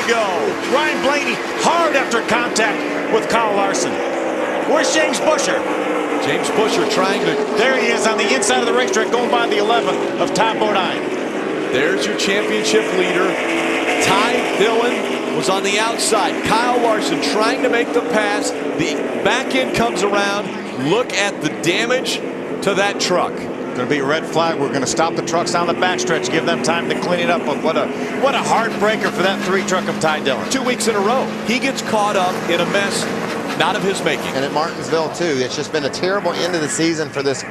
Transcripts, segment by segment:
go. Ryan Blaney hard after contact with Kyle Larson. Where's James Busher? James Busher trying to... There he is on the inside of the racetrack going by the 11 of Ty Bodine. There's your championship leader. Ty Dillon was on the outside. Kyle Larson trying to make the pass. The back end comes around. Look at the damage to that truck. Going to be a red flag. We're going to stop the trucks down the backstretch, give them time to clean it up. But what a heartbreaker for that 3 truck of Ty Dillon. 2 weeks in a row. He gets caught up in a mess not of his making. And at Martinsville too. It's just been a terrible end of the season for this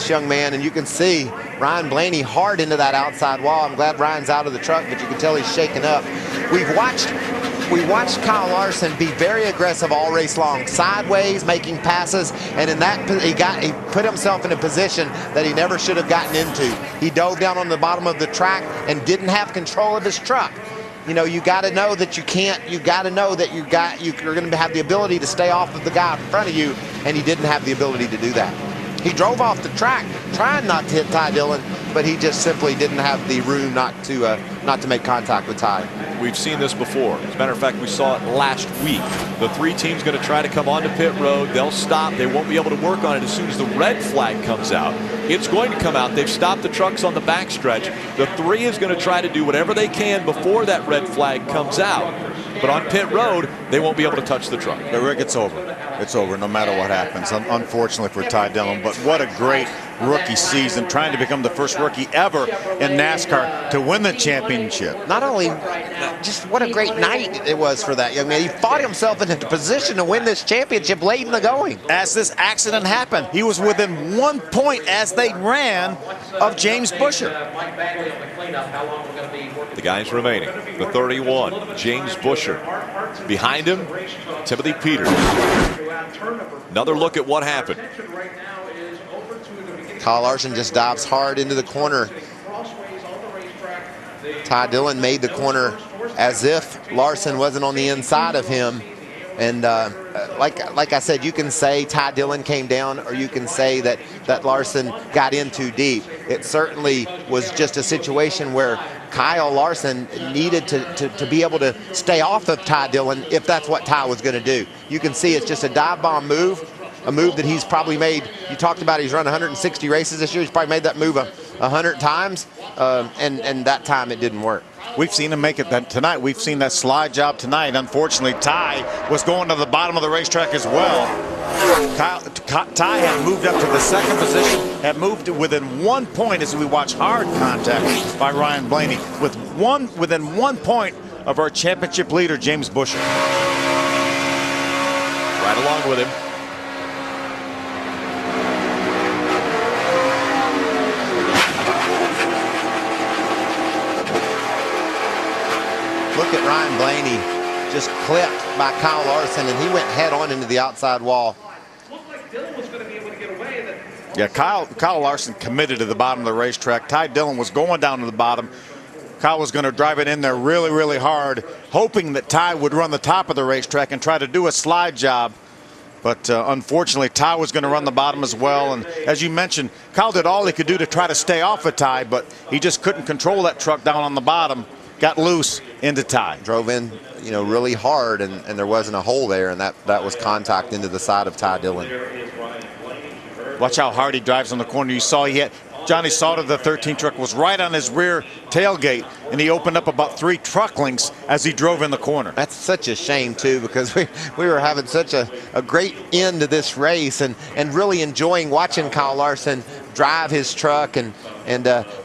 young man. And you can see Ryan Blaney hard into that outside wall. I'm glad Ryan's out of the truck, but you can tell he's shaken up. We watched Kyle Larson be very aggressive all race long, sideways, making passes, and in that he put himself in a position that he never should have gotten into. He dove down on the bottom of the track and didn't have control of his truck. You know, you got to know that you can't. You got to know that you're going to have the ability to stay off of the guy in front of you, and he didn't have the ability to do that. He drove off the track, trying not to hit Ty Dillon, but he just simply didn't have the room not to make contact with Ty. We've seen this before. As a matter of fact, we saw it last week. The 3 teams going to try to come onto pit road. They'll stop. They won't be able to work on it as soon as the red flag comes out. It's going to come out. They've stopped the trucks on the backstretch. The 3 is going to try to do whatever they can before that red flag comes out. But on pit road, they won't be able to touch the truck. Rick, it's over. It's over no matter what happens, unfortunately for Ty Dillon. But what a great rookie season, trying to become the first rookie ever in NASCAR to win the championship. Not only, just what a great night it was for that young man. He fought himself into position to win this championship late in the going. As this accident happened, he was within 1 point as they ran of James Busher. The guys remaining, the 31, James Busher. Behind him, Timothy Peters. Another look at what happened. Kyle Larson just dives hard into the corner. Ty Dillon made the corner as if Larson wasn't on the inside of him. And like I said, you can say Ty Dillon came down, or you can say that Larson got in too deep. It certainly was just a situation where Kyle Larson needed to be able to stay off of Ty Dillon if that's what Ty was going to do. You can see it's just a dive bomb move, a move that he's probably made. You talked about he's run 160 races this year. He's probably made that move 100 times, and that time it didn't work. We've seen him make it tonight. We've seen that slide job tonight. Unfortunately, Ty was going to the bottom of the racetrack as well. Ty had moved up to the 2nd position, had moved within 1 point as we watch hard contact by Ryan Blaney, within 1 point of our championship leader, James Busher. Right along with him. Look at Ryan Blaney just clipped by Kyle Larson, and he went head on into the outside wall. Yeah, Kyle Larson committed to the bottom of the racetrack. Ty Dillon was going down to the bottom. Kyle was going to drive it in there really, really hard, hoping that Ty would run the top of the racetrack and try to do a slide job. But unfortunately, Ty was going to run the bottom as well. And as you mentioned, Kyle did all he could do to try to stay off of Ty, but he just couldn't control that truck down on the bottom. Got loose into Ty. Drove in, you know, really hard, and there wasn't a hole there, and that was contact into the side of Ty Dillon. Watch how hard he drives on the corner. You saw Johnny Sauter, the 13 truck, was right on his rear tailgate, and he opened up about 3 truck lengths as he drove in the corner. That's such a shame, too, because we were having such a great end to this race, and really enjoying watching Kyle Larson drive his truck, and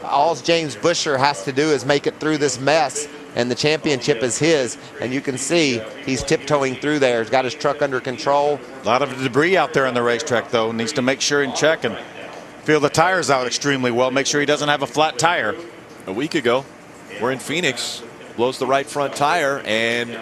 all James Busher has to do is make it through this mess, and the championship is his. And you can see he's tiptoeing through there. He's got his truck under control. A lot of debris out there on the racetrack, though. Needs to make sure and check and feel the tires out extremely well. Make sure he doesn't have a flat tire. A week ago, we're in Phoenix, blows the right front tire, and